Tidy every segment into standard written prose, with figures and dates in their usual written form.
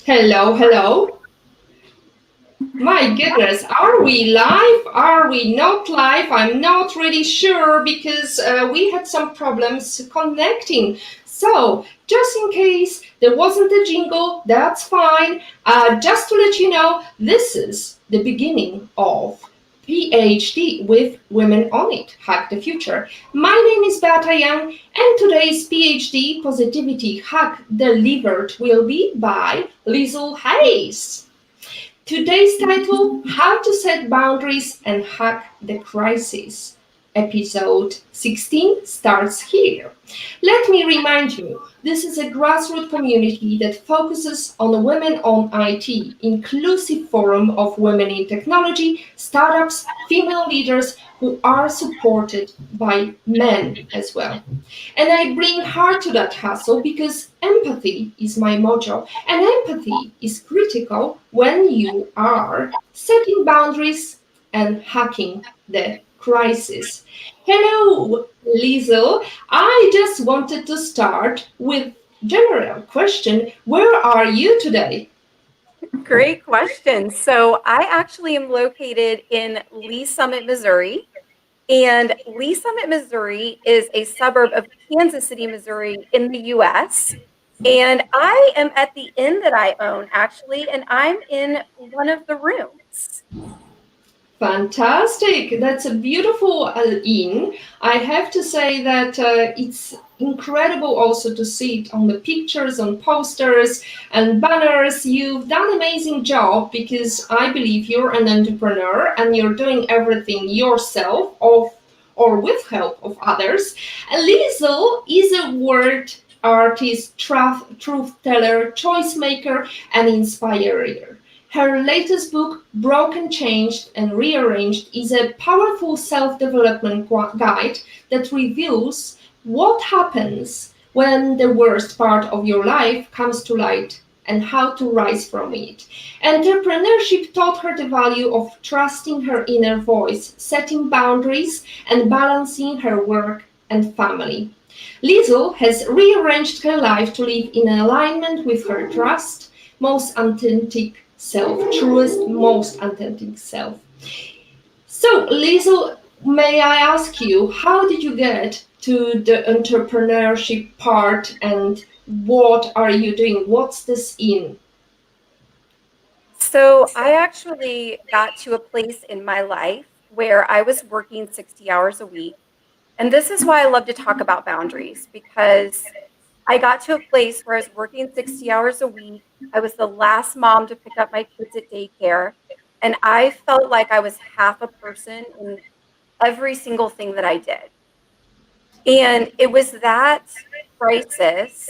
Hello, hello. My goodness, are we live? Are we not live? I'm not really sure because we had some problems connecting. So, just in case there wasn't a jingle, that's fine. Just to let you know, this is the beginning of PhD with Women on It, Hack the Future. My name is Beata Young, and today's PhD Positivity Hack delivered will be by Liesl Hays. Today's title, How to Set Boundaries and Hack the Crisis. Episode 16 starts here. Let me remind you, this is a grassroots community that focuses on women on IT, inclusive forum of women in technology, startups, female leaders who are supported by men as well. And I bring heart to that hustle because empathy is my motto, and empathy is critical when you are setting boundaries and hacking the crisis. Hello, Liesl. I just wanted to start with general question. Where are you today? Great question. So I actually am located in Lee Summit, Missouri. And Lee Summit, Missouri is a suburb of Kansas City, Missouri in the US. And I am at the inn that I own, actually, and I'm in one of the rooms. Fantastic. That's a beautiful inn. I have to say that it's incredible also to see it on the pictures, on posters and banners. You've done an amazing job because I believe you're an entrepreneur and you're doing everything yourself or with help of others. Liesl is a word artist, truth teller, choice maker, and inspirer. Her latest book, Broken, Changed, and Rearranged, is a powerful self-development guide that reveals what happens when the worst part of your life comes to light and how to rise from it. Entrepreneurship taught her the value of trusting her inner voice, setting boundaries, and balancing her work and family. Liesl has rearranged her life to live in alignment with her trust, most authentic self, truest, most authentic self. So, Liesl, may I ask you, how did you get to the entrepreneurship part and what are you doing? What's this in? So I actually got to a place in my life where I was working 60 hours a week. And this is why I love to talk about boundaries, because I got to a place where I was working 60 hours a week. I was the last mom to pick up my kids at daycare. And I felt like I was half a person in every single thing that I did. And it was that crisis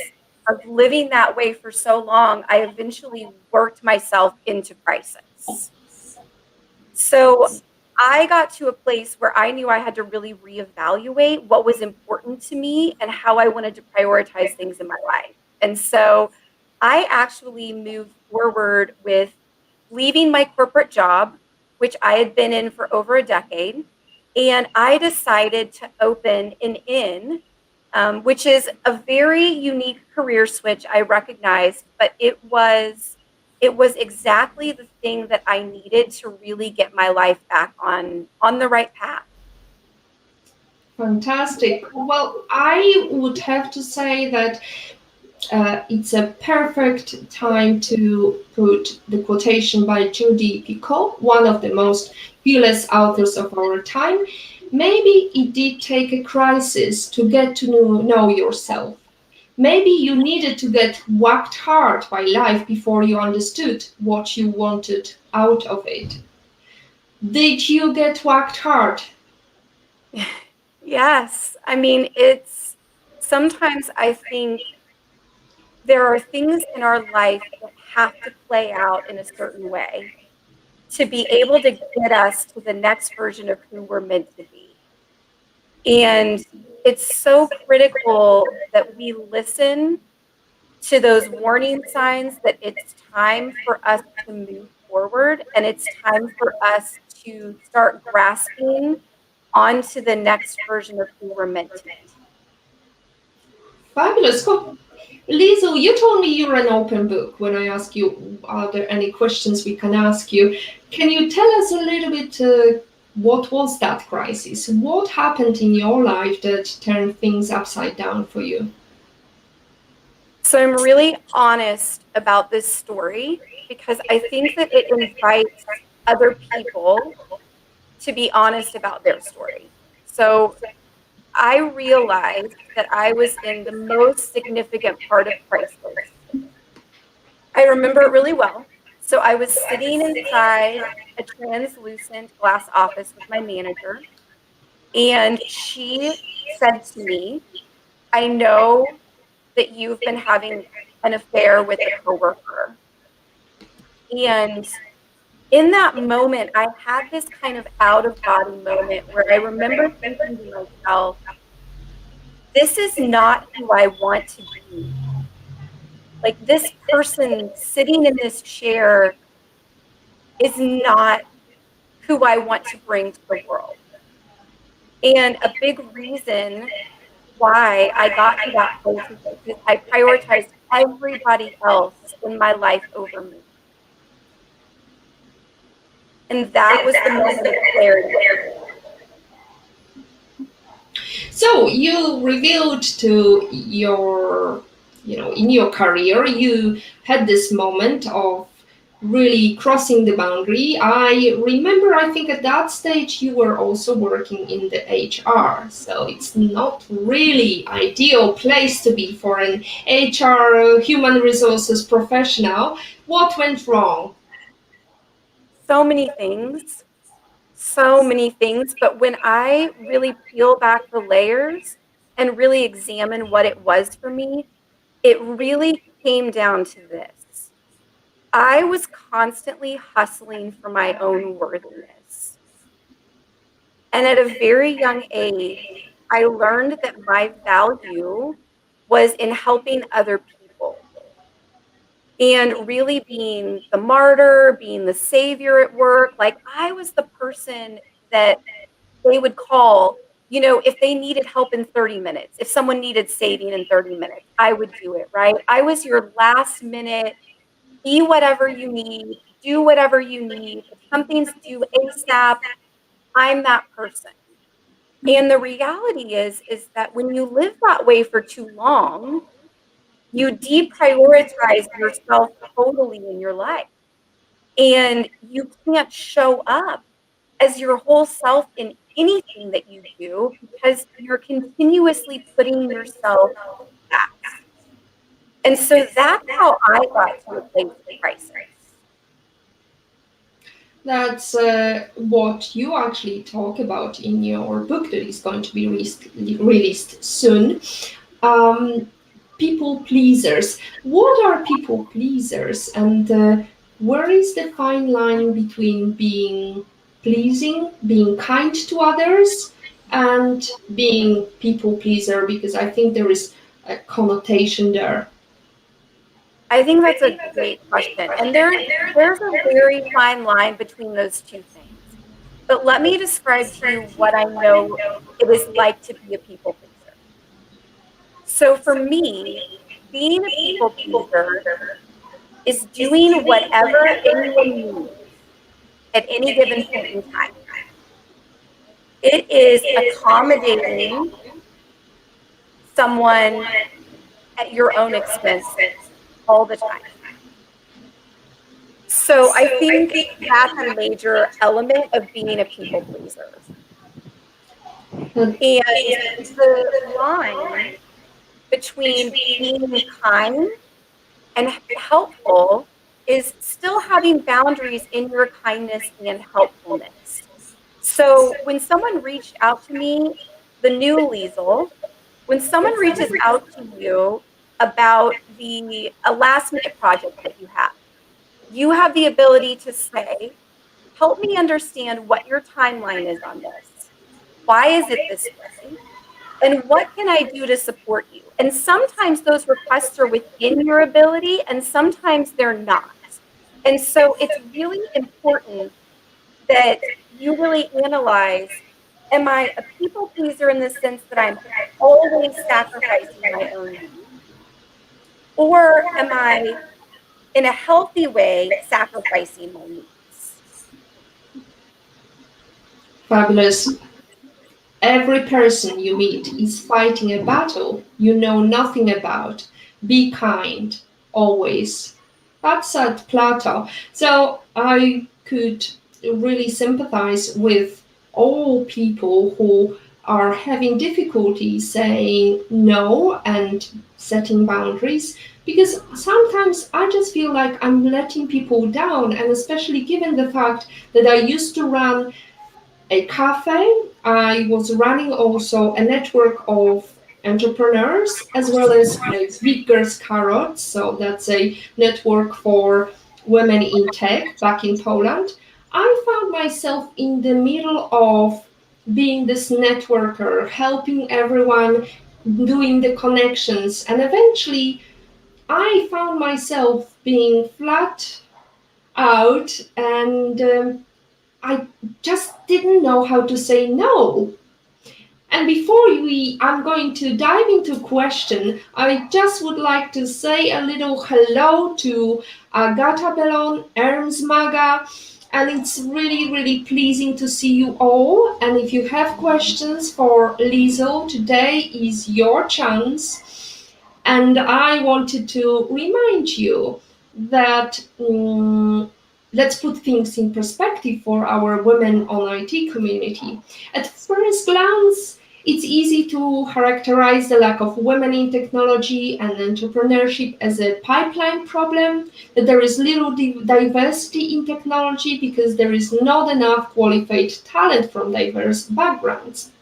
of living that way for so long, I eventually worked myself into crisis. So I got to a place where I knew I had to really reevaluate what was important to me and how I wanted to prioritize things in my life. And so I actually moved forward with leaving my corporate job, which I had been in for over a decade. And I decided to open an inn, which is a very unique career switch, I recognized, but it was exactly the thing that I needed to really get my life back on the right path. Fantastic. Well, I would have to say that it's a perfect time to put the quotation by Judy Picoult, one of the most fearless authors of our time. Maybe it did take a crisis to get to know yourself. Maybe you needed to get whacked hard by life before you understood what you wanted out of it. Did you get whacked hard? Yes. I mean, it's sometimes I think there are things in our life that have to play out in a certain way to be able to get us to the next version of who we're meant to be. And it's so critical that we listen to those warning signs that it's time for us to move forward and it's time for us to start grasping onto the next version of who we're meant to be. Fabulous. Liesl, you told me you're an open book. When I ask you, are there any questions we can ask you? Can you tell us a little bit what was that crisis? What happened in your life that turned things upside down for you? So I'm really honest about this story because I think that it invites other people to be honest about their story. So I realized that I was in the most significant part of crisis. I remember it really well. So I was sitting inside a translucent glass office with my manager, and she said to me, I know that you've been having an affair with a coworker. And in that moment, I had this kind of out of body moment where I remember thinking to myself, this is not who I want to be. Like, this person sitting in this chair is not who I want to bring to the world. And a big reason why I got to that place is because I prioritized everybody else in my life over me. And that was the moment of clarity. So you revealed to in your career, you had this moment of really crossing the boundary. I remember, I think at that stage you were also working in the HR, so it's not really ideal place to be for an HR human resources professional. What went wrong? So many things, so many things. But when I really peel back the layers and really examine what it was for me, it really came down to this. I was constantly hustling for my own worthiness. And at a very young age, I learned that my value was in helping other people and really being the martyr, being the savior at work. Like, I was the person that they would call, if they needed help in 30 minutes, if someone needed saving in 30 minutes, I would do it, right? I was your last minute, be whatever you need, do whatever you need. If something's due ASAP, I'm that person. And the reality is that when you live that way for too long, you deprioritize yourself totally in your life. And you can't show up as your whole self in anything that you do because you're continuously putting yourself last. And so that's how I got to a place of crisis. That's what you actually talk about in your book that is going to be released soon. Um, People pleasers. What are people pleasers, and where is the fine line between being pleasing, being kind to others, and being people pleaser? Because I think there is a connotation there. I think that's a great question. And there's a very fine line between those two things. But let me describe to you what I know it is like to be a people pleaser. So for me, being a people pleaser is doing whatever anyone needs at any given point in time. It is accommodating someone at your own expense all the time. So I think that's a major element of being a people pleaser. And And the line between being kind and helpful is still having boundaries in your kindness and helpfulness. So when someone reached out to me, the new Liesl, when someone reaches out to you about a last minute project that you have the ability to say, help me understand what your timeline is on this. Why is it this way? And what can I do to support you? And sometimes those requests are within your ability, and sometimes they're not. And so it's really important that you really analyze, am I a people pleaser in the sense that I'm always sacrificing my own needs? Or am I, in a healthy way, sacrificing my needs? Fabulous. Every person you meet is fighting a battle you know nothing about. Be kind, always. That's at Plato. So I could really sympathize with all people who are having difficulty saying no and setting boundaries, because sometimes I just feel like I'm letting people down, and especially given the fact that I used to run a cafe. I was running also a network of entrepreneurs as well as Big Girls Carrots. So that's a network for women in tech back in Poland. I found myself in the middle of being this networker, helping everyone, doing the connections, and eventually I found myself being flat out and I just didn't know how to say no. And before I'm going to dive into question, I just would like to say a little hello to Agata Bellon, Ernst Maga, and it's really, really pleasing to see you all. And if you have questions for Liesl, today is your chance. And I wanted to remind you that let's put things in perspective for our women on IT community. At first glance, it's easy to characterize the lack of women in technology and entrepreneurship as a pipeline problem, that there is little diversity in technology because there is not enough qualified talent from diverse backgrounds.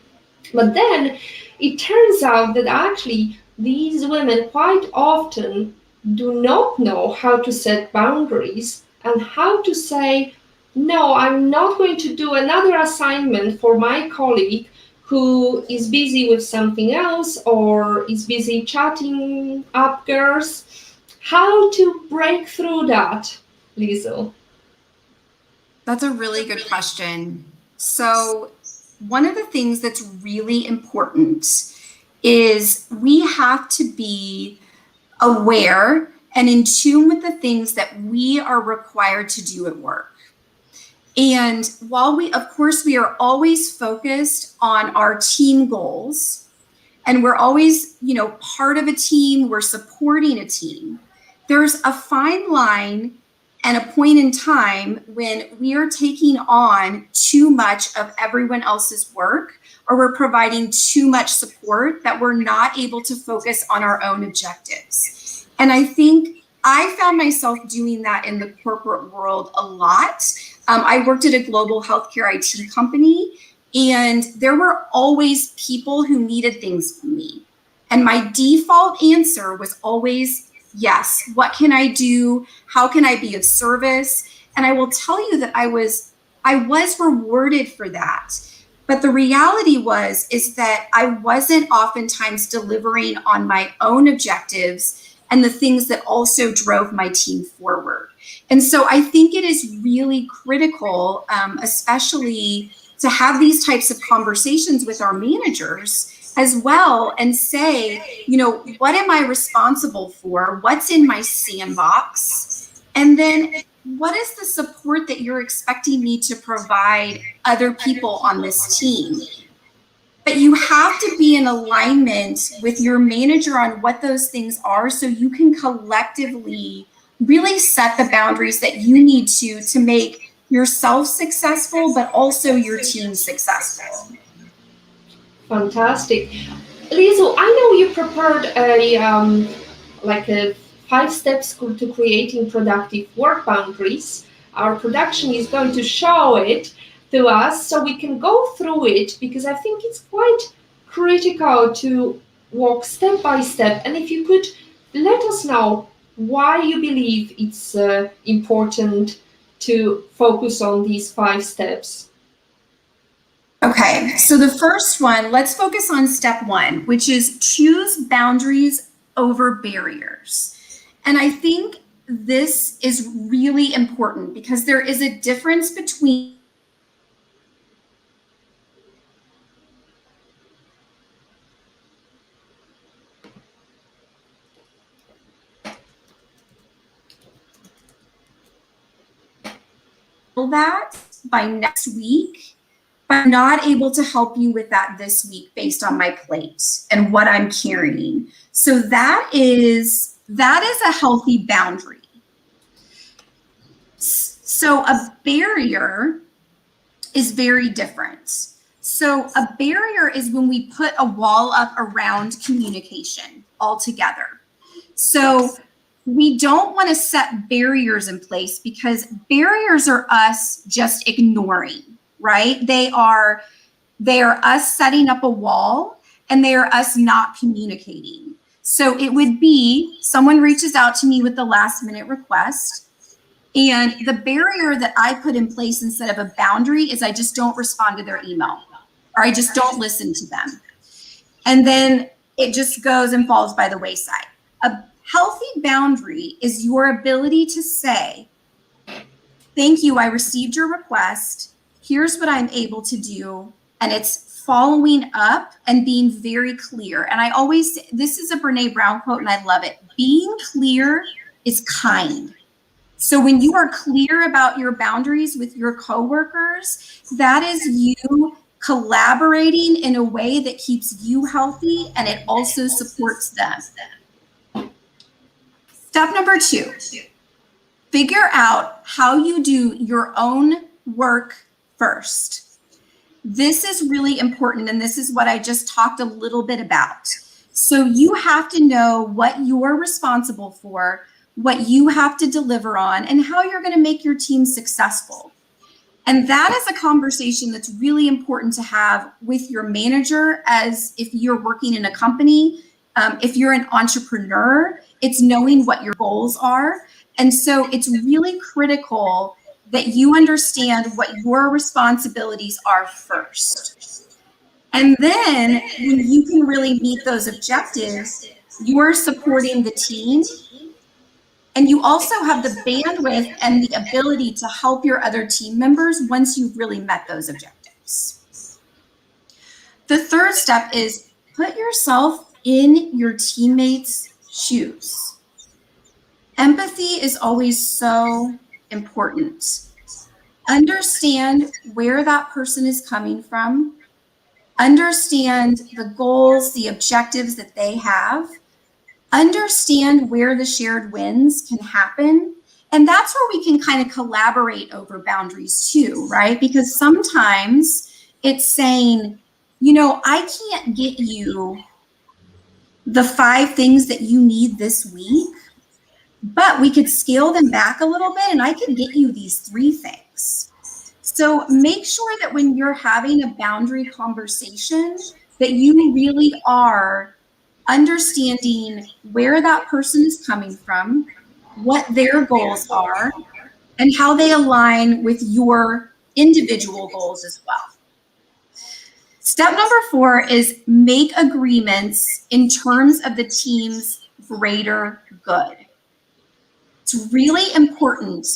But then it turns out that actually these women quite often do not know how to set boundaries and how to say, no, I'm not going to do another assignment for my colleague who is busy with something else or is busy chatting up girls. How to break through that, Liesl? That's a really good question. So, one of the things that's really important is we have to be aware and in tune with the things that we are required to do at work. And while of course, we are always focused on our team goals, and we're always, part of a team, we're supporting a team, there's a fine line and a point in time when we are taking on too much of everyone else's work, or we're providing too much support that we're not able to focus on our own objectives. And I think I found myself doing that in the corporate world a lot. I worked at a global healthcare IT company, and there were always people who needed things from me. And my default answer was always, yes, what can I do? How can I be of service? And I will tell you that I was rewarded for that. But the reality is that I wasn't oftentimes delivering on my own objectives and the things that also drove my team forward. And so I think it is really critical, especially to have these types of conversations with our managers as well and say, what am I responsible for? What's in my sandbox? And then what is the support that you're expecting me to provide other people on this team? But you have to be in alignment with your manager on what those things are so you can collectively really set the boundaries that you need to make yourself successful, but also your team successful. Fantastic. Liesl, I know you prepared a 5 steps to creating productive work boundaries. Our production is going to show it to us so we can go through it, because I think it's quite critical to walk step by step. And if you could let us know why you believe it's important to focus on these 5 steps. Okay, so the first one, let's focus on step 1, which is choose boundaries over barriers. And I think this is really important because there is a difference between handle that by next week, but I'm not able to help you with that this week based on my plate and what I'm carrying. So that is a healthy boundary. So a barrier is very different. So a barrier is when we put a wall up around communication altogether. So we don't want to set barriers in place because barriers are us just ignoring, right? They are us setting up a wall and they are us not communicating. So it would be someone reaches out to me with the last minute request, and the barrier that I put in place instead of a boundary is I just don't respond to their email or I just don't listen to them. And then it just goes and falls by the wayside. A healthy boundary is your ability to say, thank you, I received your request. Here's what I'm able to do. And it's following up and being very clear. And I always, this is a Brene Brown quote and I love it. Being clear is kind. So when you are clear about your boundaries with your coworkers, that is you collaborating in a way that keeps you healthy and it also supports them. Step number 2, figure out how you do your own work first. This is really important, and this is what I just talked a little bit about. So you have to know what you're responsible for, what you have to deliver on, and how you're going to make your team successful. And that is a conversation that's really important to have with your manager, as if you're working in a company. If you're an entrepreneur, it's knowing what your goals are. And so it's really critical that you understand what your responsibilities are first. And then when you can really meet those objectives, you're supporting the team. And you also have the bandwidth and the ability to help your other team members once you've really met those objectives. The third step is put yourself in your teammates' shoes. Empathy is always so important. Understand where that person is coming from. Understand the goals, the objectives that they have. Understand where the shared wins can happen. And that's where we can kind of collaborate over boundaries too, right? Because sometimes it's saying, you know, I can't get you the 5 things that you need this week, but we could scale them back a little bit and I can get you these 3 things. So make sure that when you're having a boundary conversation, that you really are understanding where that person is coming from, what their goals are, and how they align with your individual goals as well. Step number 4 is make agreements in terms of the team's greater good. It's really important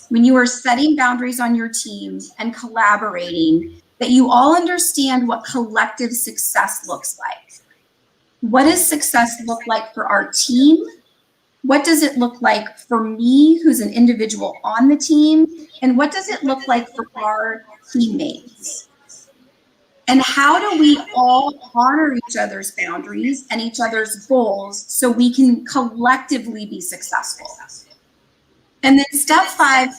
when you are setting boundaries on your team and collaborating that you all understand what collective success looks like. What does success look like for our team? What does it look like for me, who's an individual on the team? And what does it look like for our teammates? And how do we all honor each other's boundaries and each other's goals so we can collectively be successful? And then step 5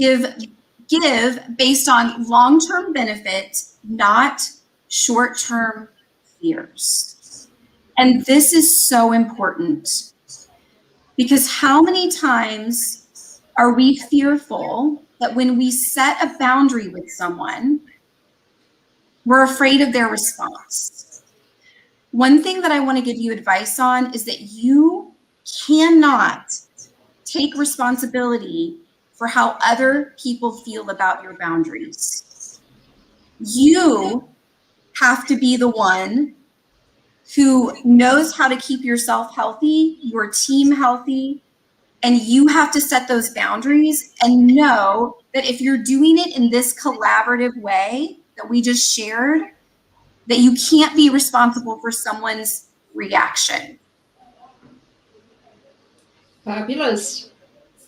is give based on long-term benefit, not short-term fears. And this is so important because how many times are we fearful that when we set a boundary with someone, we're afraid of their response? One thing that I want to give you advice on is that you cannot take responsibility for how other people feel about your boundaries. You have to be the one who knows how to keep yourself healthy, your team healthy, and you have to set those boundaries and know that if you're doing it in this collaborative way that we just shared, that you can't be responsible for someone's reaction. Fabulous.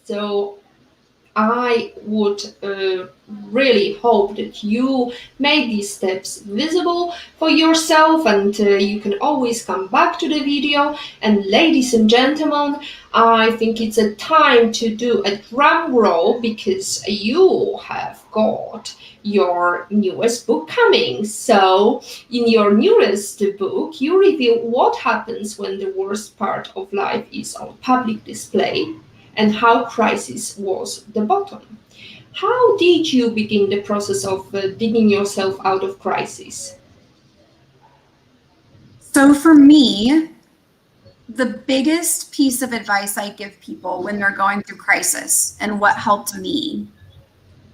So I would really hope that you make these steps visible for yourself, and you can always come back to the video. And ladies and gentlemen, I think it's a time to do a drum roll, because you have got your newest book coming. So in your newest book, you reveal what happens when the worst part of life is on public display, and how crisis was the bottom. How did you begin the process of digging yourself out of crisis? So for me, the biggest piece of advice I give people when they're going through crisis, and what helped me,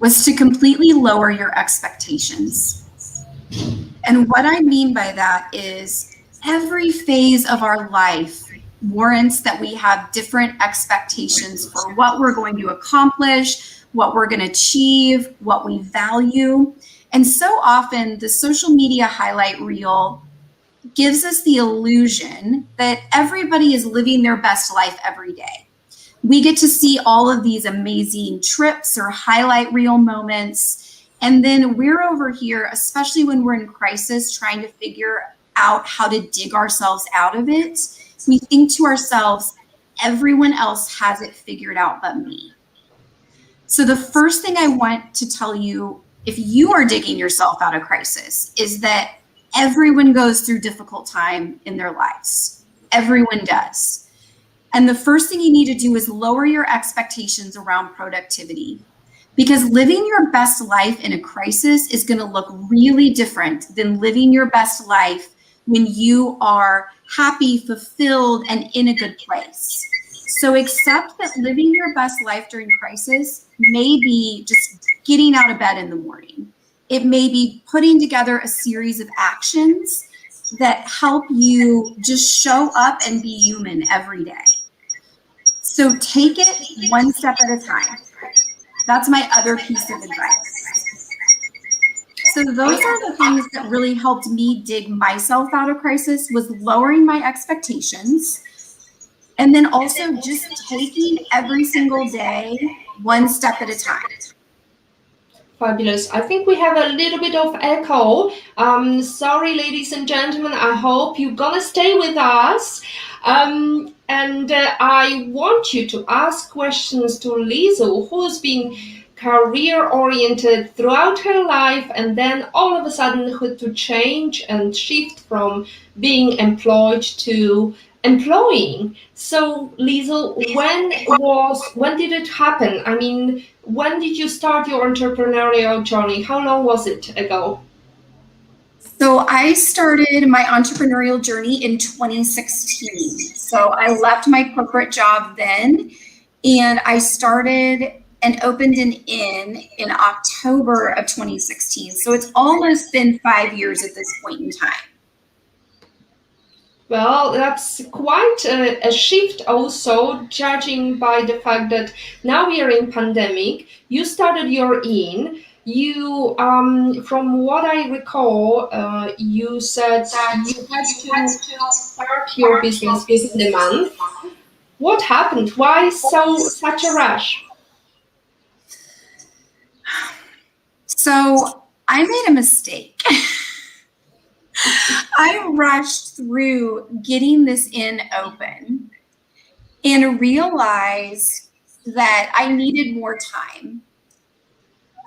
was to completely lower your expectations. And what I mean by that is every phase of our life warrants that we have different expectations for what we're going to accomplish, what we're going to achieve, what we value. And so often the social media highlight reel gives us the illusion that everybody is living their best life every day. We get to see all of these amazing trips or highlight reel moments. And then we're over here, especially when we're in crisis, trying to figure out how to dig ourselves out of it. We think to ourselves, everyone else has it figured out but me. So the first thing I want to tell you, if you are digging yourself out of crisis, is that everyone goes through difficult time in their lives. Everyone does. And the first thing you need to do is lower your expectations around productivity, because living your best life in a crisis is going to look really different than living your best life when you are happy, fulfilled, and in a good place. So accept that living your best life during crisis may be just getting out of bed in the morning. It may be putting together a series of actions that help you just show up and be human every day. So take it one step at a time. That's my other piece of advice. So those are the things that really helped me dig myself out of crisis, was lowering my expectations, and then also just taking every single day one step at a time. Fabulous. I think we have a little bit of echo. Sorry, ladies and gentlemen. I hope you're gonna stay with us. And I want you to ask questions to Liesl, who's been career-oriented throughout her life, and then all of a sudden had to change and shift from being employed to employing. So Liesl, when did it happen? I mean, when did you start your entrepreneurial journey? How long was it ago? So I started my entrepreneurial journey in 2016. So I left my corporate job then, and I started and opened an inn in October of 2016. So it's almost been 5 years at this point in time. Well, that's quite a shift also, judging by the fact that now we are in pandemic. You started your inn. You, from what I recall, you said you had to start your business within the month. What happened? Why such a rush? So I made a mistake. I rushed through getting this inn open and realized that I needed more time.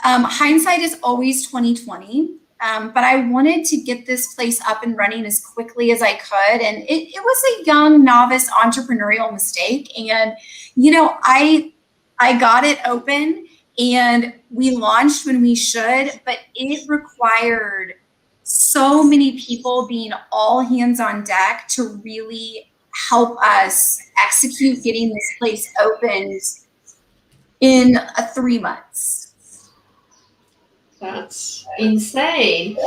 Hindsight is always 2020, but I wanted to get this place up and running as quickly as I could. And it was a young novice entrepreneurial mistake. And, you know, I got it open and we launched when we should, but it required so many people being all hands on deck to really help us execute getting this place opened in 3 months. That's insane.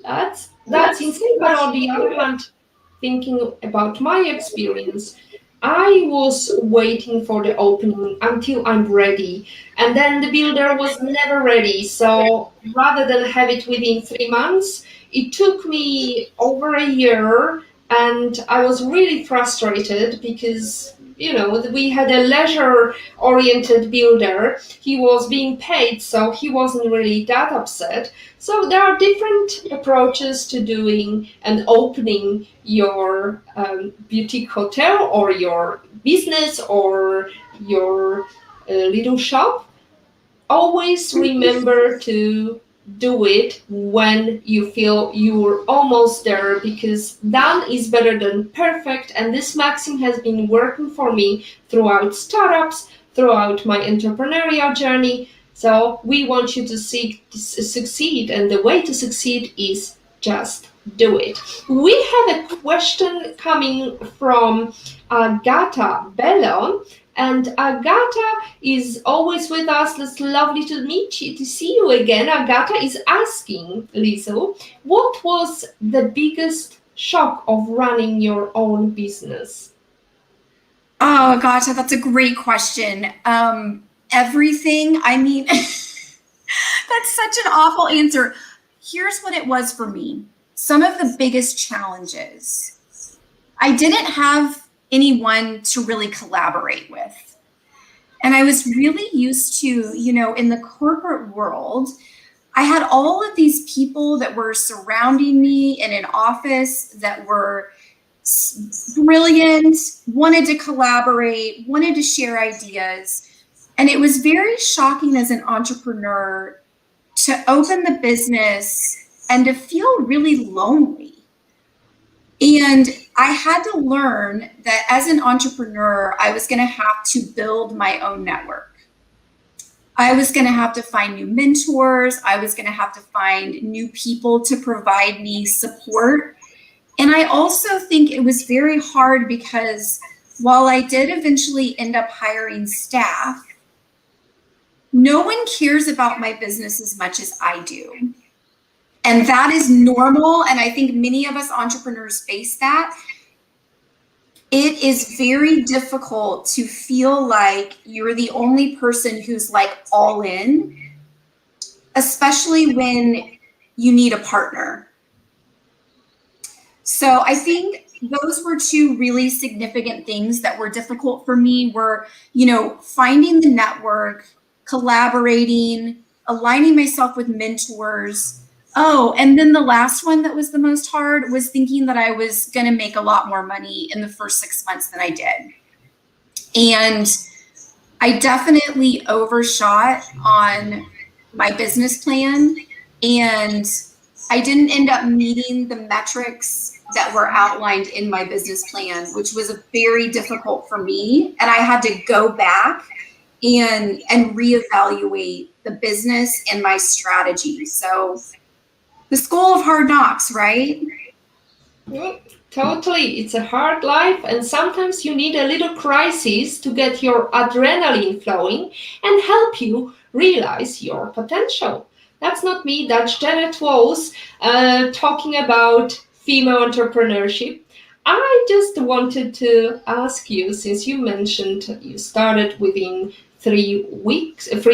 That's insane. But on the other hand, thinking about my experience, I was waiting for the opening until I'm ready, and then the builder was never ready. So rather than have it within 3 months, it took me over a year, and I was really frustrated because we had a leisure-oriented builder. He was being paid, so he wasn't really that upset. So there are different approaches to doing and opening your boutique hotel or your business or your little shop. Always remember to do it when you feel you're almost there, because done is better than perfect, and this maxim has been working for me throughout startups, throughout my entrepreneurial journey. So we want you to succeed, and the way to succeed is just do it. We have a question coming from Agata Bellon. And Agata is always with us. It's lovely to meet you, to see you again. Agata is asking, Liesl, what was the biggest shock of running your own business? Oh, Agata, that's a great question. Everything. I mean, that's such an awful answer. Here's what it was for me. Some of the biggest challenges. I didn't have anyone to really collaborate with. And I was really used to, in the corporate world, I had all of these people that were surrounding me in an office that were brilliant, wanted to collaborate, wanted to share ideas. And it was very shocking as an entrepreneur to open the business and to feel really lonely. And I had to learn that as an entrepreneur, I was going to have to build my own network. I was going to have to find new mentors. I was going to have to find new people to provide me support. And I also think it was very hard because while I did eventually end up hiring staff, no one cares about my business as much as I do. And that is normal. And I think many of us entrepreneurs face that. It is very difficult to feel like you're the only person who's like all in, especially when you need a partner. So I think those were two really significant things that were difficult for me were, finding the network, collaborating, aligning myself with mentors. Oh, and then the last one that was the most hard was thinking that I was going to make a lot more money in the first 6 months than I did. And I definitely overshot on my business plan, and I didn't end up meeting the metrics that were outlined in my business plan, which was very difficult for me. And I had to go back and reevaluate the business and my strategy. So the school of hard knocks, right? Totally. It's a hard life, and sometimes you need a little crisis to get your adrenaline flowing and help you realize your potential. That's not me, that's Janet Walls talking about female entrepreneurship. I just wanted to ask you, since you mentioned you started within 3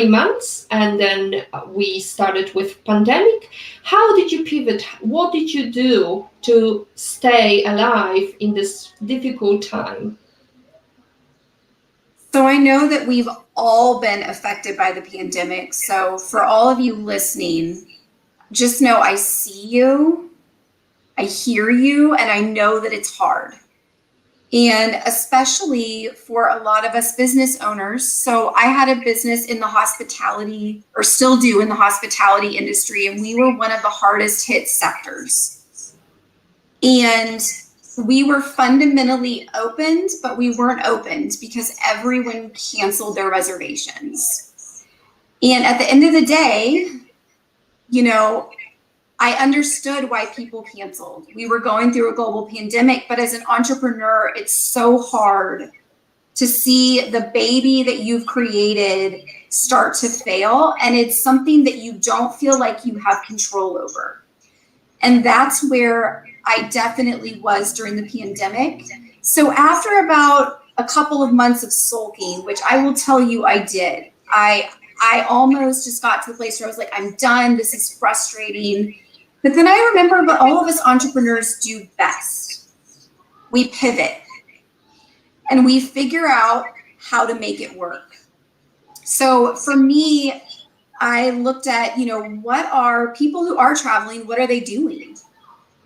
months, and then we started with pandemic. How did you pivot? What did you do to stay alive in this difficult time? So I know that we've all been affected by the pandemic. So for all of you listening, just know I see you, I hear you, and I know that it's hard. And especially for a lot of us business owners. So I had a business in the hospitality, or still do in the hospitality industry, and we were one of the hardest hit sectors. And we were fundamentally opened, but we weren't opened because everyone canceled their reservations. And at the end of the day, I understood why people canceled. We were going through a global pandemic, but as an entrepreneur, it's so hard to see the baby that you've created start to fail. And it's something that you don't feel like you have control over. And that's where I definitely was during the pandemic. So after about a couple of months of sulking, which I will tell you I did, I almost just got to the place where I was like, I'm done. This is frustrating. But then I remember what all of us entrepreneurs do best. We pivot. and we figure out how to make it work. So for me, I looked at, what are people who are traveling, what are they doing?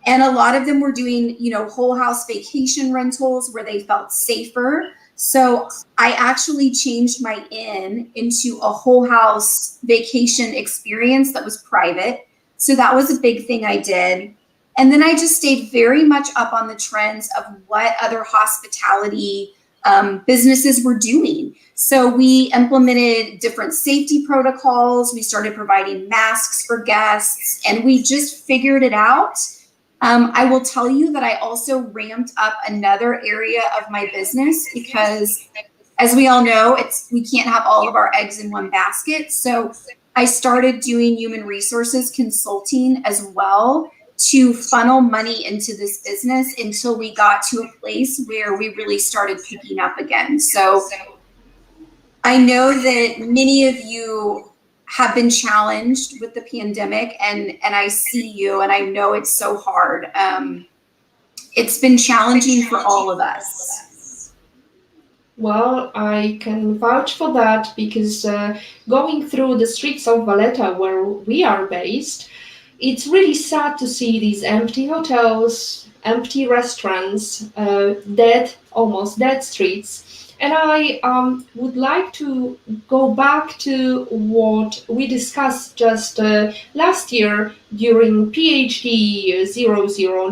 And a lot of them were doing, whole house vacation rentals where they felt safer. So I actually changed my inn into a whole house vacation experience that was private. So that was a big thing I did. And then I just stayed very much up on the trends of what other hospitality businesses were doing. So we implemented different safety protocols. We started providing masks for guests, and we just figured it out. I will tell you that I also ramped up another area of my business because, as we all know, we can't have all of our eggs in one basket. So I started doing human resources consulting as well to funnel money into this business until we got to a place where we really started picking up again. So I know that many of you have been challenged with the pandemic, and I see you, and I know it's so hard. It's been challenging for all of us. Well, I can vouch for that because going through the streets of Valletta, where we are based, it's really sad to see these empty hotels, empty restaurants, almost dead streets. And I would like to go back to what we discussed just last year during PhD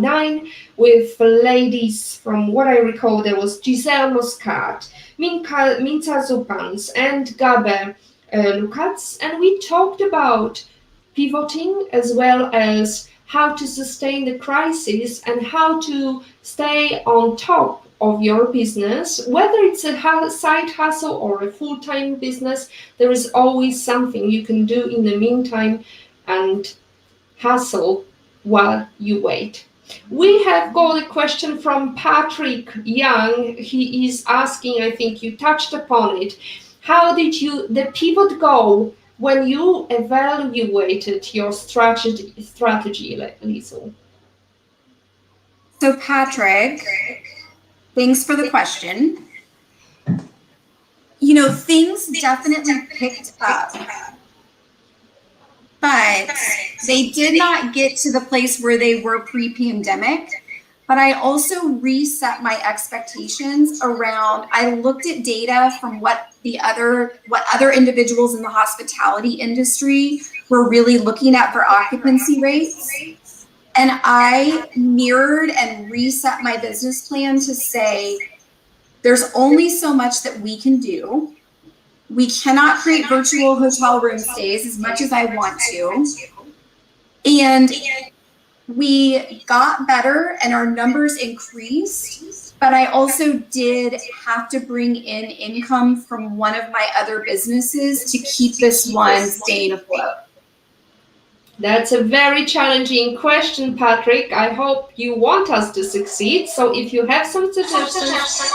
009 with ladies from what I recall. There was Giselle Muscat, Minca Zupans, and Gabe Lukacs, and we talked about pivoting as well as how to sustain the crisis and how to stay on top of your business. Whether it's a side hustle or a full-time business, there is always something you can do in the meantime and hustle while you wait. We have got a question from Patrick Young. He is asking, I think you touched upon it, how did the pivot go when you evaluated your strategy, Liesl? So Patrick, thanks for the question. Things definitely picked up, but they did not get to the place where they were pre-pandemic. But I also reset my expectations around, I looked at data from what other individuals in the hospitality industry were really looking at for occupancy rates. And I mirrored and reset my business plan to say, there's only so much that we can do. We cannot create virtual hotel room stays as much as I want to. And we got better and our numbers increased, but I also did have to bring in income from one of my other businesses to keep this one staying afloat. That's a very challenging question, Patrick. I hope you want us to succeed. So if you have some suggestions,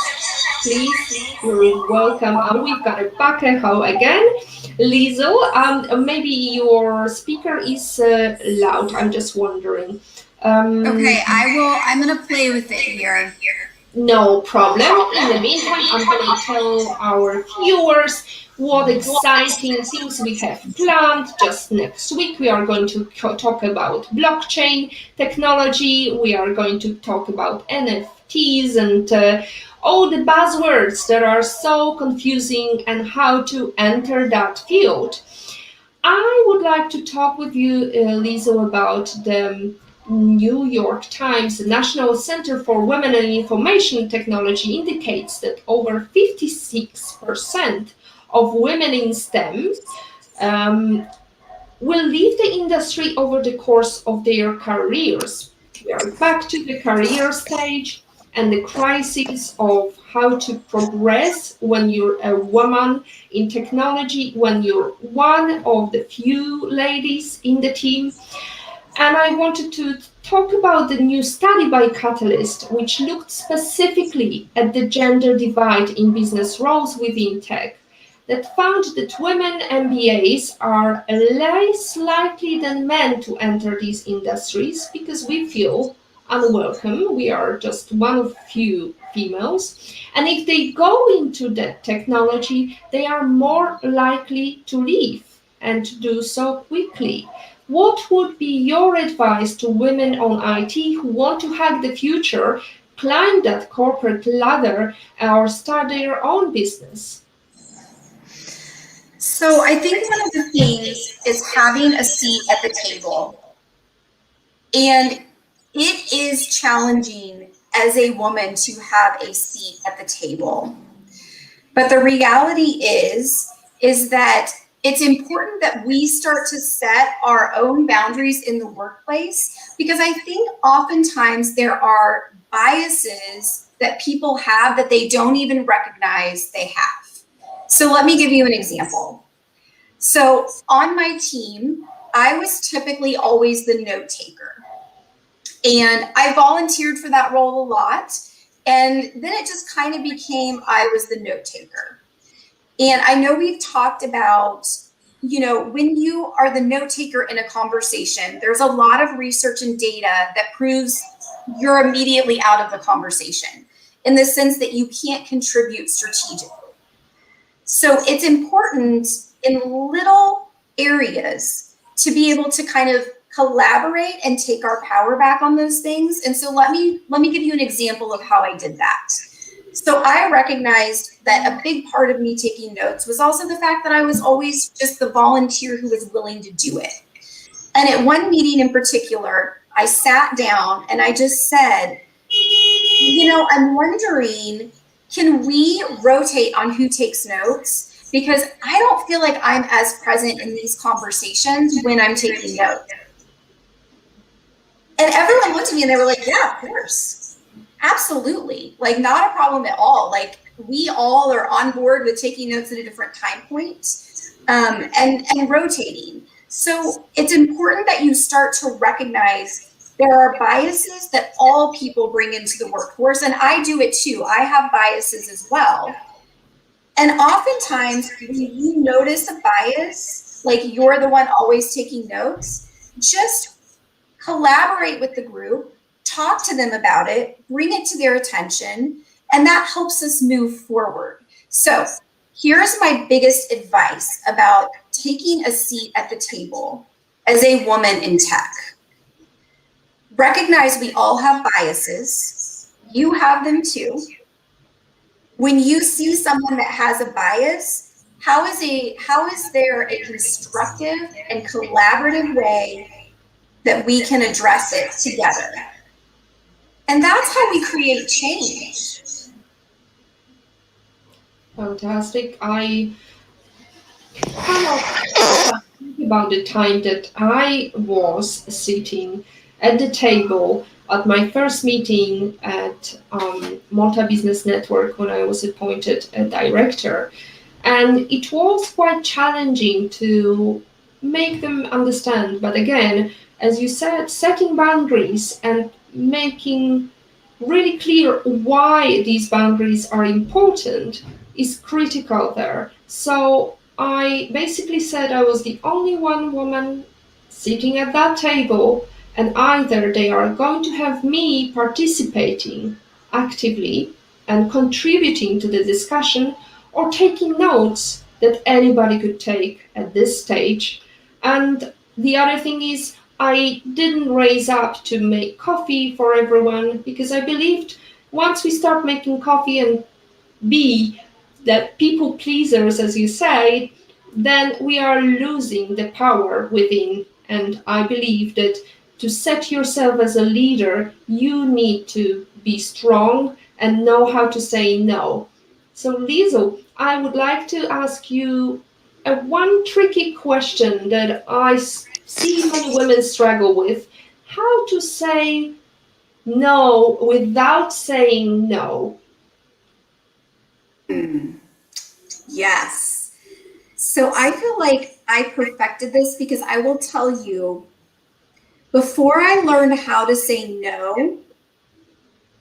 please, you're welcome. We've got a Bakeho again. Liesl, maybe your speaker is loud. I'm just wondering. Okay, I'm going to play with it here. No problem. In the meantime, I'm going to tell our viewers what exciting things we have planned. Just next week, we are going to talk about blockchain technology. We are going to talk about NFTs and all the buzzwords that are so confusing and how to enter that field. I would like to talk with you, Liesl, about the New York Times, the National Center for Women and Information Technology indicates that over 56% of women in STEM will leave the industry over the course of their careers. We are back to the career stage and the crisis of how to progress when you're a woman in technology, when you're one of the few ladies in the team. And I wanted to talk about the new study by Catalyst, which looked specifically at the gender divide in business roles within tech, that found that women MBAs are less likely than men to enter these industries because we feel unwelcome. We are just one of few females. And if they go into that technology, they are more likely to leave and to do so quickly. What would be your advice to women on IT who want to hack the future, climb that corporate ladder, or start their own business? So I think one of the things is having a seat at the table. And it is challenging as a woman to have a seat at the table. But the reality is that it's important that we start to set our own boundaries in the workplace, because I think oftentimes there are biases that people have that they don't even recognize they have. So let me give you an example. So on my team, I was typically always the note taker. And I volunteered for that role a lot. And then it just kind of became I was the note taker. And I know we've talked about, when you are the note taker in a conversation, there's a lot of research and data that proves you're immediately out of the conversation in the sense that you can't contribute strategically. So it's important in little areas to be able to kind of collaborate and take our power back on those things. And so let me give you an example of how I did that. So I recognized that a big part of me taking notes was also the fact that I was always just the volunteer who was willing to do it. And at one meeting in particular, I sat down and I just said, I'm wondering, can we rotate on who takes notes? Because I don't feel like I'm as present in these conversations when I'm taking notes. And everyone looked at me and they were like, yeah, of course. Absolutely. Like, not a problem at all. Like, we all are on board with taking notes at a different time point and rotating. So it's important that you start to recognize there are biases that all people bring into the workforce. And I do it too. I have biases as well. And oftentimes when you notice a bias, like you're the one always taking notes, just collaborate with the group, talk to them about it, bring it to their attention, and that helps us move forward. So here's my biggest advice about taking a seat at the table as a woman in tech. Recognize we all have biases. You have them too. When you see someone that has a bias, how is there a constructive and collaborative way that we can address it together? And that's how we create change. Fantastic. I kind of think about the time that I was sitting at the table at my first meeting at Malta Business Network when I was appointed a director. And it was quite challenging to make them understand. But again, as you said, setting boundaries and making really clear why these boundaries are important is critical there. So I basically said I was the only one woman sitting at that table, and either they are going to have me participating actively and contributing to the discussion, or taking notes that anybody could take at this stage. And the other thing is, I didn't raise up to make coffee for everyone, because I believed once we start making coffee and be that people pleasers, as you say, then we are losing the power within. And I believe that to set yourself as a leader, you need to be strong and know how to say no. So Liesl, I would like to ask you one tricky question that I see many women struggle with: how to say no without saying no. Yes. So I feel like I perfected this because I will tell you, before I learned how to say no,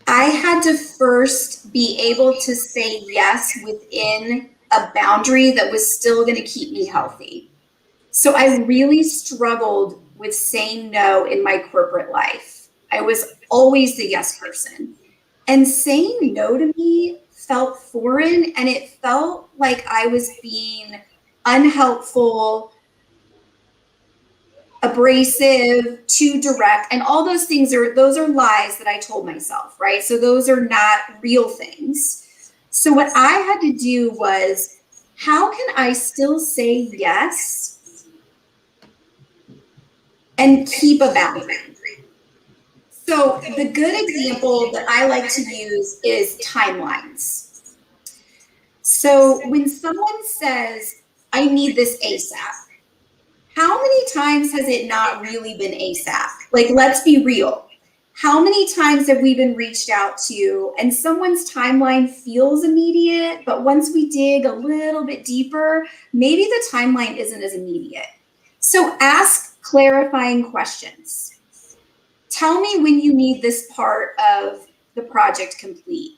I had to first be able to say yes within a boundary that was still going to keep me healthy. So I really struggled with saying no in my corporate life. I was always the yes person. And saying no to me felt foreign, and it felt like I was being unhelpful, abrasive, too direct, and all those things those are lies that I told myself, right? So those are not real things. So what I had to do was, how can I still say yes and keep a boundary? So the good example that I like to use is timelines. So when someone says, I need this ASAP, how many times has it not really been ASAP? Like, let's be real. How many times have we been reached out to and someone's timeline feels immediate, but once we dig a little bit deeper, maybe the timeline isn't as immediate. So ask clarifying questions. Tell me when you need this part of the project complete.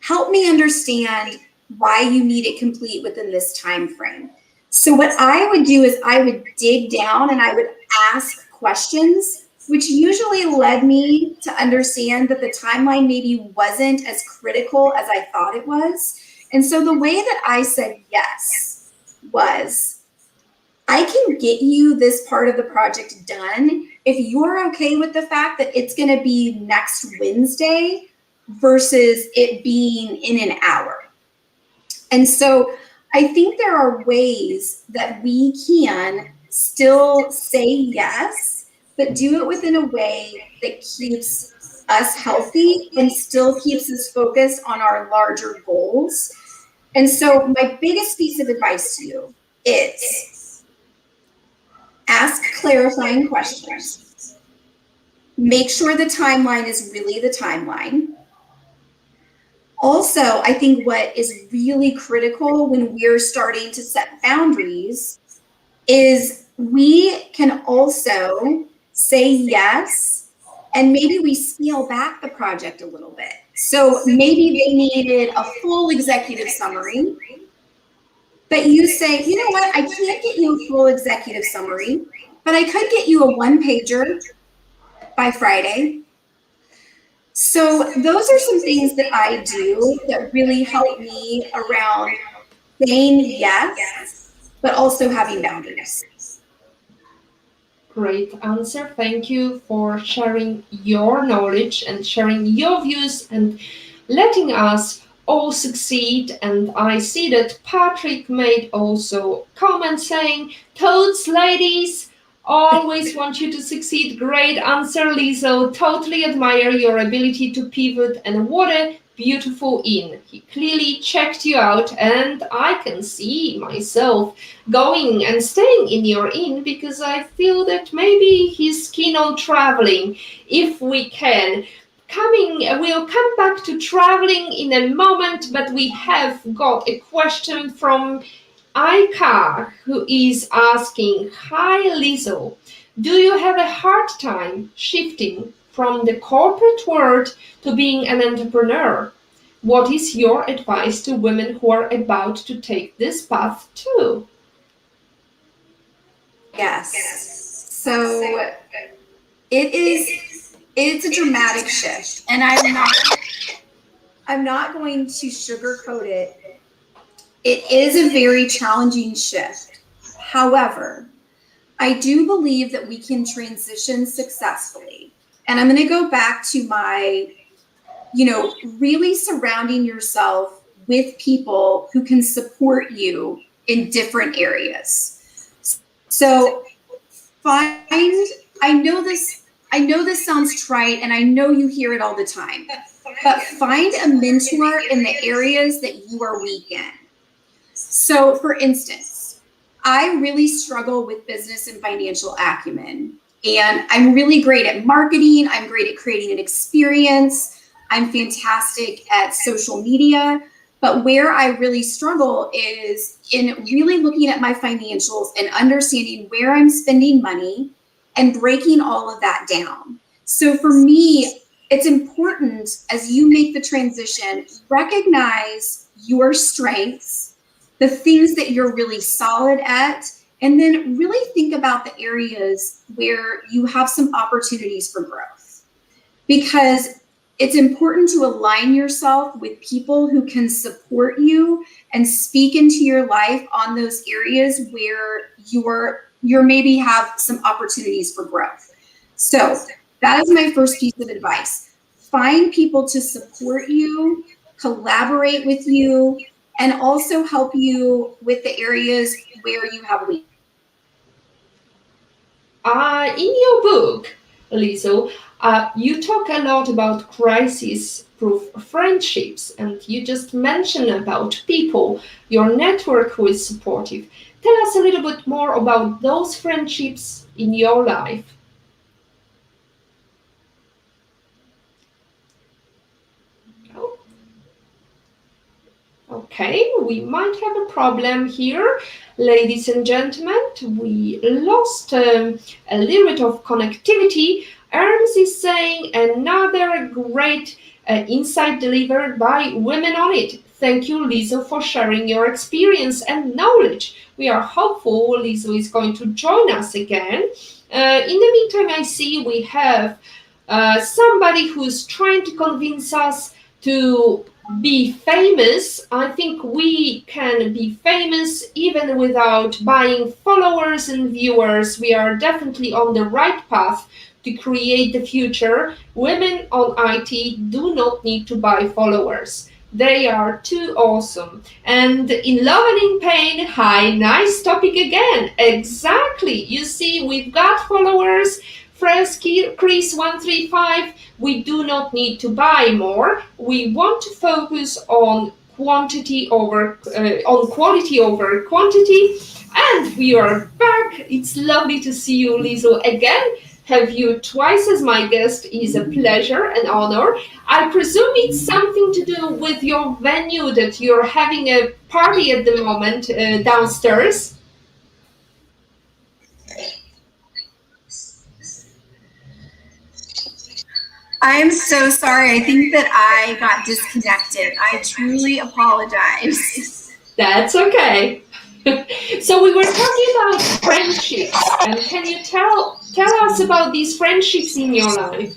Help me understand why you need it complete within this time frame. So what I would do is I would dig down and I would ask questions, which usually led me to understand that the timeline maybe wasn't as critical as I thought it was. And so the way that I said yes was, I can get you this part of the project done if you're okay with the fact that it's going to be next Wednesday versus it being in an hour. And so I think there are ways that we can still say yes, but do it within a way that keeps us healthy and still keeps us focused on our larger goals. And so my biggest piece of advice to you is, ask clarifying questions. Make sure the timeline is really the timeline. Also, I think what is really critical when we're starting to set boundaries is we can also say yes, and maybe we scale back the project a little bit. So maybe they needed a full executive summary, but you say, you know what, I can't get you a full executive summary, but I could get you a one-pager by Friday. So those are some things that I do that really help me around saying yes, but also having boundaries. Great answer. Thank you for sharing your knowledge and sharing your views and letting us all succeed. And I see that Patrick made also comment saying, toads, ladies, always want you to succeed. Great answer, Liesl. Totally admire your ability to pivot, and what a beautiful in. He clearly checked you out, and I can see myself going and staying in your inn because I feel that maybe he's keen on traveling if we can. We'll come back to traveling in a moment, but we have got a question from Aika, who is asking, hi Liesl, do you have a hard time shifting from the corporate world to being an entrepreneur? What is your advice to women who are about to take this path too? Yes. So it's a dramatic shift, and I'm not going to sugarcoat it. It is a very challenging shift. However, I do believe that we can transition successfully. And I'm going to go back to my, really surrounding yourself with people who can support you in different areas. So I know this sounds trite, and I know you hear it all the time, but find a mentor in the areas that you are weak in. So for instance, I really struggle with business and financial acumen, and I'm really great at marketing. I'm great at creating an experience. I'm fantastic at social media, but where I really struggle is in really looking at my financials and understanding where I'm spending money and breaking all of that down. So for me, it's important as you make the transition, recognize your strengths, the things that you're really solid at, and then really think about the areas where you have some opportunities for growth. because it's important to align yourself with people who can support you and speak into your life on those areas where you're maybe have some opportunities for growth. So that is my first piece of advice. Find people to support you, collaborate with you, and also help you with the areas where you have weakness. In your book, Liesl, you talk a lot about crisis-proof friendships, and you just mentioned about people, your network who is supportive. Tell us a little bit more about those friendships in your life. Okay, we might have a problem here. Ladies and gentlemen, we lost a little bit of connectivity. Ernst is saying another great insight delivered by Women on It. Thank you, Liesl, for sharing your experience and knowledge. We are hopeful Liesl is going to join us again. In the meantime, I see we have somebody who's trying to convince us to be famous. I think we can be famous even without buying followers and viewers. We are definitely on the right path to create the future. Women on IT do not need to buy followers. They are too awesome. And in love and in pain, hi, nice topic again. Exactly. You see, we've got followers. Fresh Chris 135, we do not need to buy more. We want to focus on quality over quantity. And we are back. It's lovely to see you, Liesl, again. Have you twice as my guest is a pleasure and honor. I presume it's something to do with your venue that you're having a party at the moment downstairs. I'm so sorry. I think that I got disconnected. I truly apologize. That's okay. So we were talking about friendships, and can you tell us about these friendships in your life?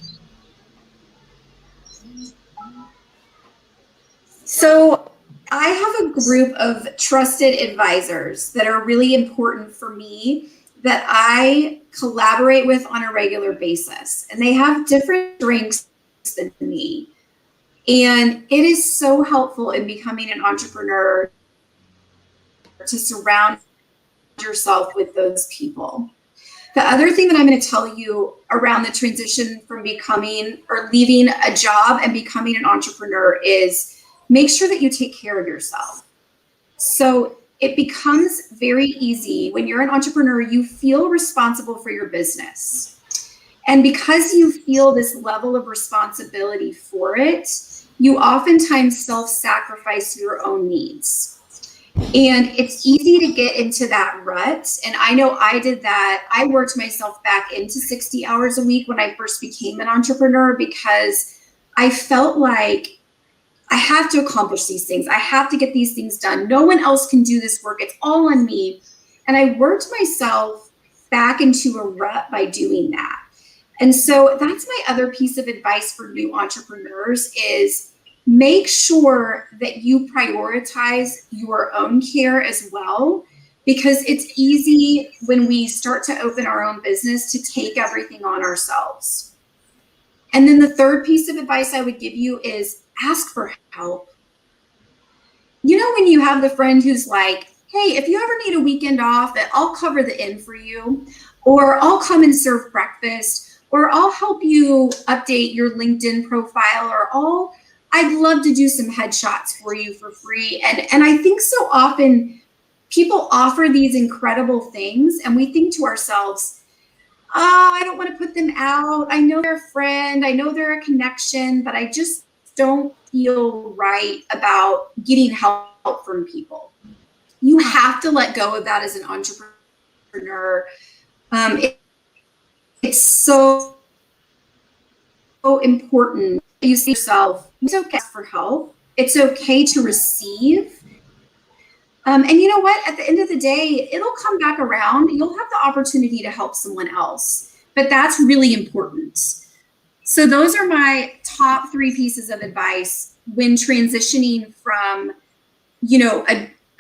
So I have a group of trusted advisors that are really important for me that I collaborate with on a regular basis. And they have different strengths than me. And it is so helpful in becoming an entrepreneur to surround yourself with those people. The other thing that I'm going to tell you around the transition from becoming or leaving a job and becoming an entrepreneur is make sure that you take care of yourself. So it becomes very easy when you're an entrepreneur, you feel responsible for your business. And because you feel this level of responsibility for it, you oftentimes self-sacrifice your own needs. And it's easy to get into that rut. And I know I did that. I worked myself back into 60 hours a week when I first became an entrepreneur because I felt like I have to accomplish these things. I have to get these things done. No one else can do this work. It's all on me. And I worked myself back into a rut by doing that. And so that's my other piece of advice for new entrepreneurs is make sure that you prioritize your own care as well, because it's easy when we start to open our own business to take everything on ourselves. And then the third piece of advice I would give you is ask for help. You know, when you have the friend who's like, hey, if you ever need a weekend off, I'll cover the inn for you, or I'll come and serve breakfast, or I'll help you update your LinkedIn profile, or I'd love to do some headshots for you for free. And I think so often people offer these incredible things and we think to ourselves, oh, I don't want to put them out. I know they're a friend. I know they're a connection, but I just don't feel right about getting help from people. You have to let go of that as an entrepreneur. It's so important. You see yourself, it's okay for help. It's okay to receive. And you know what? At the end of the day, it'll come back around. You'll have the opportunity to help someone else. But that's really important. So those are my top 3 pieces of advice when transitioning from,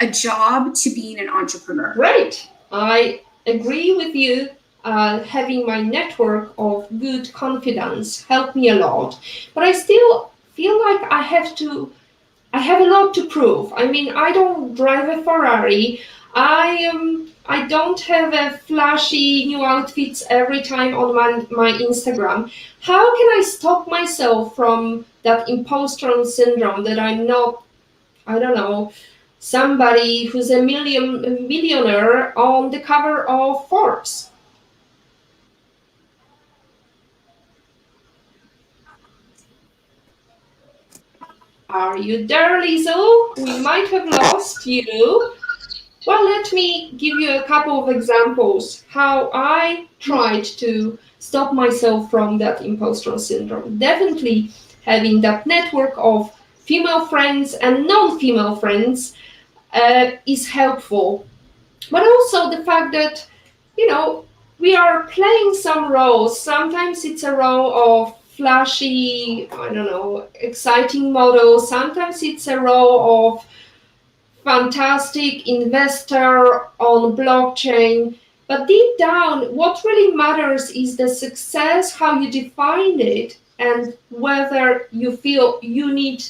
a job to being an entrepreneur. Right. I agree with you. Having my network of good confidence helped me a lot, but I still feel like I have a lot to prove. I mean, I don't drive a Ferrari. I don't have a flashy new outfits every time on my Instagram. How can I stop myself from that imposter syndrome that I'm not, I don't know, somebody who's a millionaire on the cover of Forbes? Are you there, Liesl? We might have lost you. Well, let me give you a couple of examples how I tried to stop myself from that imposter syndrome. Definitely having that network of female friends and non-female friends is helpful. But also the fact that, we are playing some roles. Sometimes it's a role of flashy, I don't know, exciting model. Sometimes it's a role of fantastic investor on blockchain. But deep down, what really matters is the success, how you define it, and whether you feel you need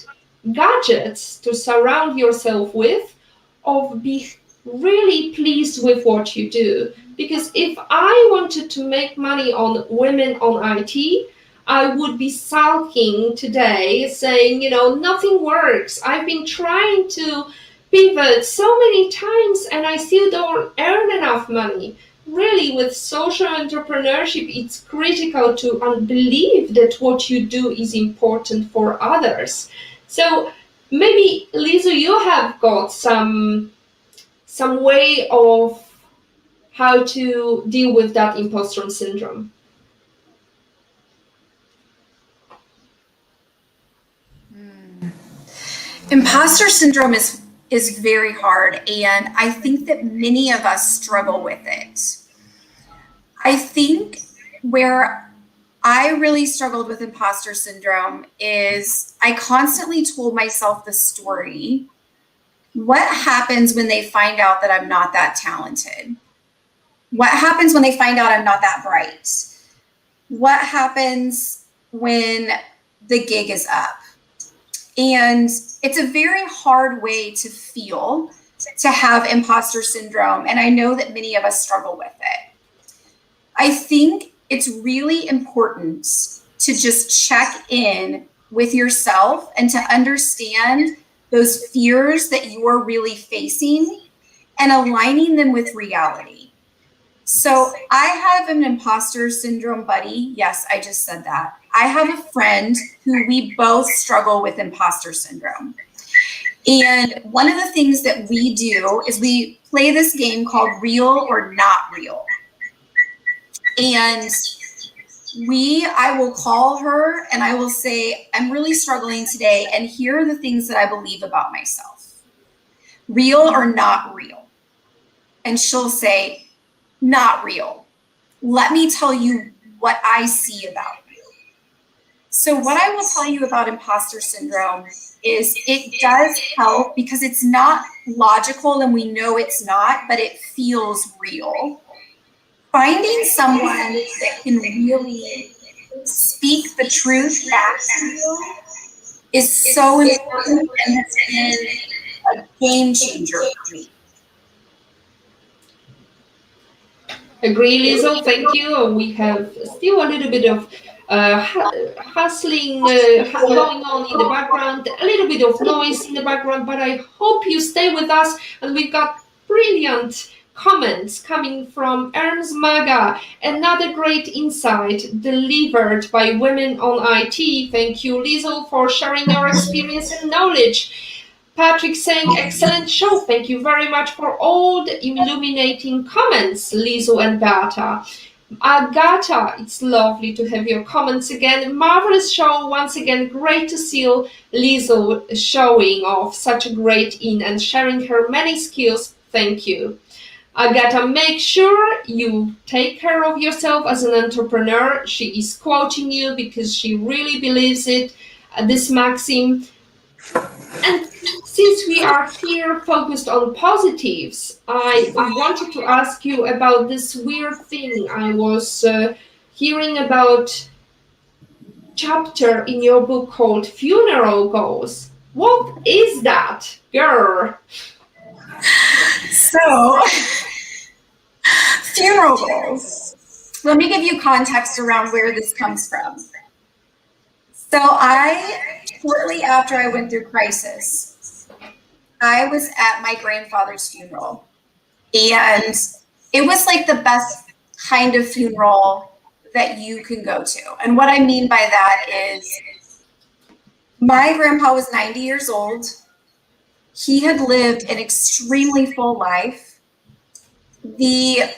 gadgets to surround yourself with, or be really pleased with what you do. Because if I wanted to make money on women on IT, I would be sulking today saying, nothing works. I've been trying to pivot so many times and I still don't earn enough money. Really, with social entrepreneurship, it's critical to believe that what you do is important for others. So maybe, Liesl, you have got some way of how to deal with that imposter syndrome. Imposter syndrome is very hard, and I think that many of us struggle with it. I think where I really struggled with imposter syndrome is I constantly told myself the story. What happens when they find out that I'm not that talented? What happens when they find out I'm not that bright? What happens when the gig is up? And it's a very hard way to feel, to have imposter syndrome. And I know that many of us struggle with it. I think it's really important to just check in with yourself and to understand those fears that you are really facing and aligning them with reality. So I have an imposter syndrome buddy. Yes, I just said that. I have a friend who we both struggle with imposter syndrome. And one of the things that we do is we play this game called Real or Not Real. And I will call her and I will say, I'm really struggling today, and here are the things that I believe about myself. Real or not real? And she'll say, not real. Let me tell you what I see about you. So what I will tell you about imposter syndrome is it does help because it's not logical and we know it's not, but it feels real. Finding someone that can really speak the truth back to you is so important and has been a game changer for me. Agree, Liesl. Thank you. We have still a little bit of hustling going on in the background, a little bit of noise in the background, but I hope you stay with us. And we've got brilliant comments coming from Ernst Maga. Another great insight delivered by women on IT. Thank you, Liesl, for sharing your experience and knowledge. Patrick saying, excellent show. Thank you very much for all the illuminating comments, Liesl and Beata. Agata, it's lovely to have your comments again. Marvelous show. Once again, great to see Liesl showing off such a great and sharing her many skills. Thank you. I gotta make sure you take care of yourself as an entrepreneur. She is quoting you because she really believes it, this maxim. And since we are here focused on positives, I wanted to ask you about this weird thing I was hearing about chapter in your book called Funeral Goals. What is that, girl? So, funeral goals. Let me give you context around where this comes from. So shortly after I went through crisis, I was at my grandfather's funeral. And it was like the best kind of funeral that you can go to. And what I mean by that is my grandpa was 90 years old. He had lived an extremely full life. The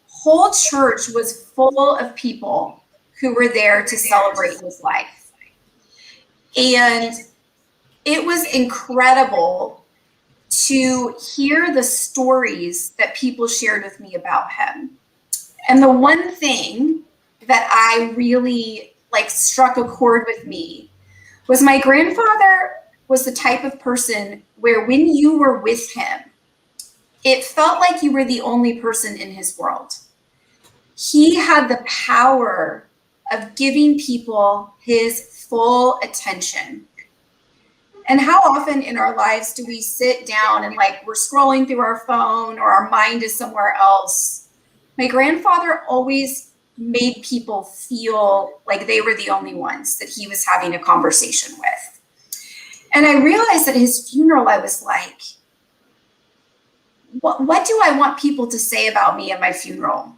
whole church was full of people who were there to celebrate his life. And it was incredible to hear the stories that people shared with me about him. And the one thing that I really struck a chord with me was my grandfather was the type of person where when you were with him, it felt like you were the only person in his world. He had the power of giving people his full attention. And how often in our lives do we sit down and we're scrolling through our phone or our mind is somewhere else? My grandfather always made people feel like they were the only ones that he was having a conversation with. And I realized at his funeral, I was like, what do I want people to say about me at my funeral?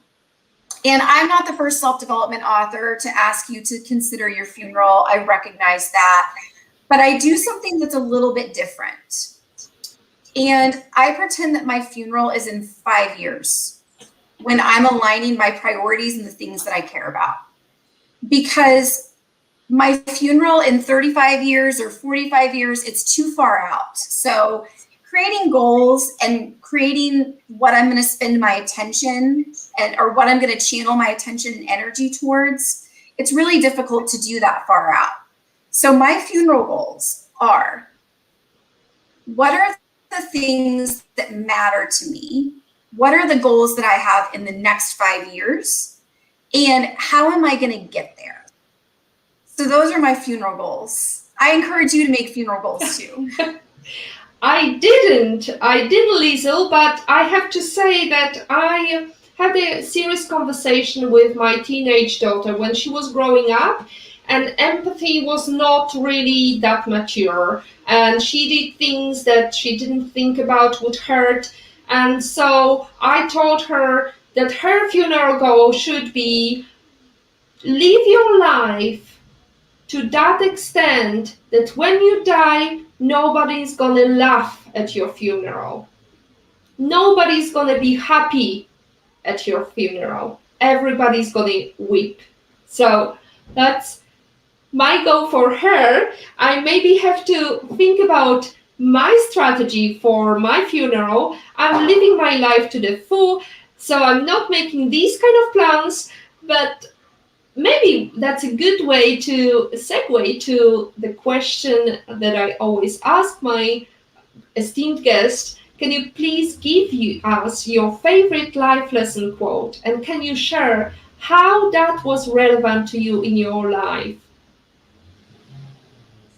And I'm not the first self-development author to ask you to consider your funeral. I recognize that. But I do something that's a little bit different. And I pretend that my funeral is in 5 years when I'm aligning my priorities and the things that I care about. Because my funeral in 35 years or 45 years, it's too far out. So creating goals and creating what I'm going to spend my attention or what I'm going to channel my attention and energy towards, it's really difficult to do that far out. So my funeral goals are, what are the things that matter to me? What are the goals that I have in the next 5 years? And how am I going to get there? So those are my funeral goals. I encourage you to make funeral goals too. I didn't, Liesl, but I have to say that I had a serious conversation with my teenage daughter when she was growing up, and empathy was not really that mature, and she did things that she didn't think about would hurt. And so I told her that her funeral goal should be live your life to that extent that when you die, nobody's gonna laugh at your funeral. Nobody's gonna be happy at your funeral. Everybody's gonna weep. So that's my goal for her. I maybe have to think about my strategy for my funeral. I'm living my life to the full, so I'm not making these kind of plans, but maybe that's a good way to segue to the question that I always ask my esteemed guest. Can you please give us your favorite life lesson quote, and can you share how that was relevant to you in your life?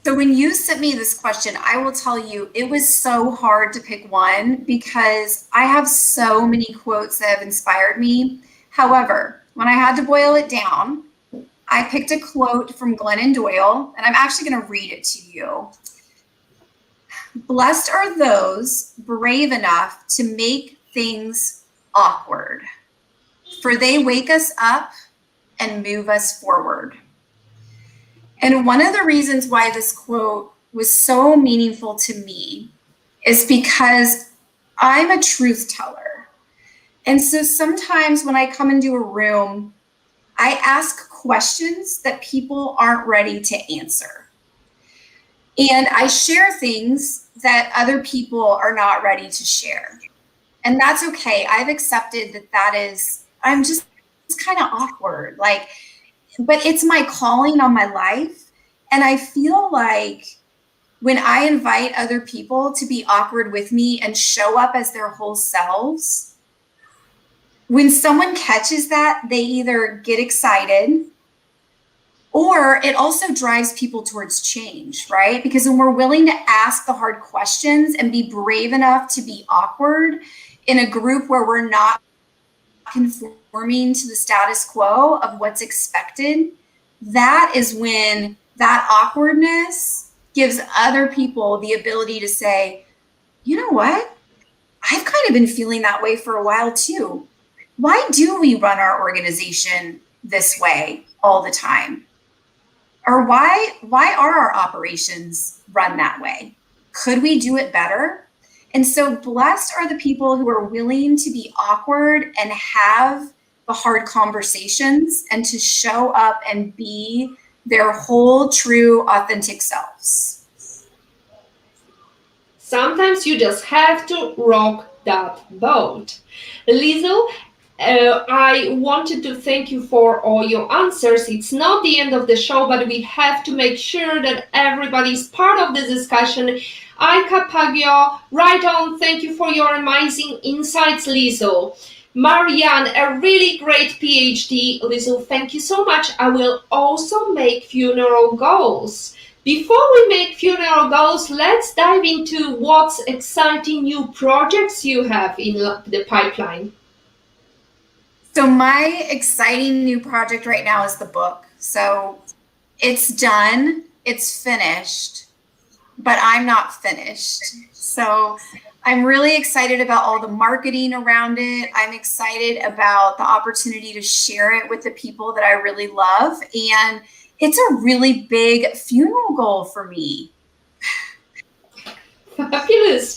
So when you sent me this question, I will tell you, it was so hard to pick one because I have so many quotes that have inspired me. However, when I had to boil it down, I picked a quote from Glennon Doyle, and I'm actually going to read it to you. Blessed are those brave enough to make things awkward, for they wake us up and move us forward. And one of the reasons why this quote was so meaningful to me is because I'm a truth teller. And so sometimes when I come into a room, I ask questions that people aren't ready to answer. And I share things that other people are not ready to share. And that's okay. I've accepted I'm just kind of awkward. Like, but it's my calling on my life. And I feel like when I invite other people to be awkward with me and show up as their whole selves, when someone catches that, they either get excited or it also drives people towards change, right? Because when we're willing to ask the hard questions and be brave enough to be awkward in a group where we're not conforming to the status quo of what's expected, that is when that awkwardness gives other people the ability to say, you know what? I've kind of been feeling that way for a while too. Why do we run our organization this way all the time? Or why are our operations run that way? Could we do it better? And so blessed are the people who are willing to be awkward and have the hard conversations and to show up and be their whole, true, authentic selves. Sometimes you just have to rock that boat. Liesl, I wanted to thank you for all your answers. It's not the end of the show, but we have to make sure that everybody's part of the discussion. Aika Pagio, right on. Thank you for your amazing insights, Liesl. Marianne, a really great PhD. Liesl, thank you so much. I will also make funeral goals. Before we make funeral goals, let's dive into what's exciting new projects you have in the pipeline. So my exciting new project right now is the book. So it's done, it's finished, but I'm not finished. So I'm really excited about all the marketing around it. I'm excited about the opportunity to share it with the people that I really love. And it's a really big funeral goal for me. Fabulous.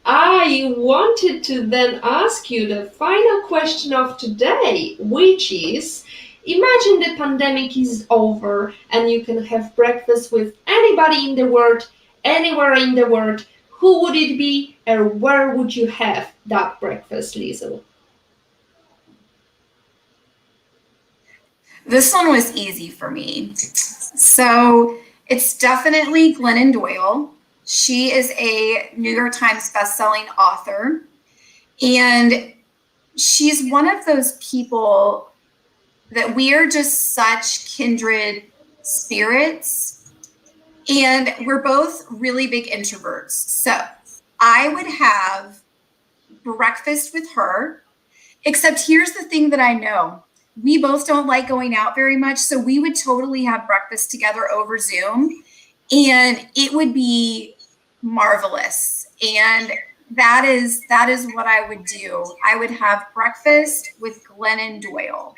I wanted to then ask you the final question of today, which is, imagine the pandemic is over and you can have breakfast with anybody in the world, anywhere in the world. Who would it be and where would you have that breakfast, Liesl? This one was easy for me. So it's definitely Glennon Doyle. She is a New York Times bestselling author. And she's one of those people that we are just such kindred spirits. And we're both really big introverts. So I would have breakfast with her, except here's the thing that I know. We both don't like going out very much. So we would totally have breakfast together over Zoom. And it would be marvelous. And that is what I would do. I would have breakfast with Glennon Doyle.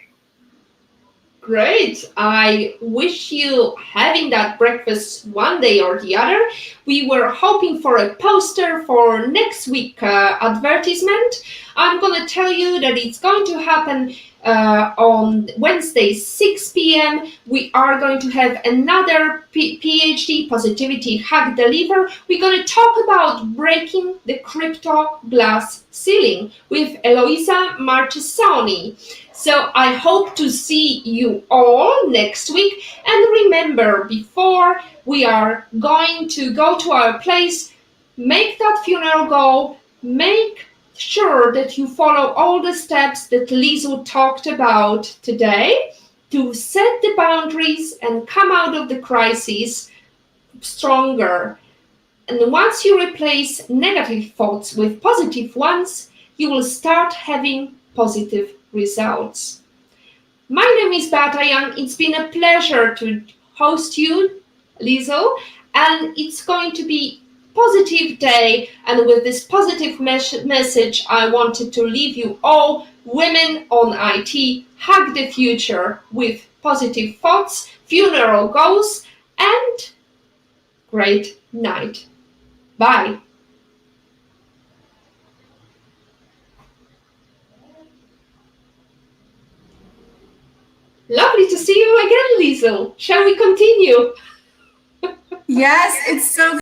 Great. I wish you having that breakfast one day or the other. We were hoping for a poster for next week advertisement. I'm going to tell you that it's going to happen on Wednesday, 6 p.m. We are going to have another PhD Positivity Hack Deliver. We're going to talk about breaking the crypto glass ceiling with Eloisa Marchesani. So I hope to see you all next week. And remember, before we are going to go to our place, make that funeral goal, make sure that you follow all the steps that Liesl talked about today to set the boundaries and come out of the crisis stronger. And once you replace negative thoughts with positive ones, you will start having positive results. My name is Beata Young. It's been a pleasure to host you, Liesl, and it's going to be positive day, and with this positive message I wanted to leave you all. Women on IT, hack the future with positive thoughts, funeral goals, and great night. Bye. Lovely to see you again, Liesl. Shall we continue? Yes, it's so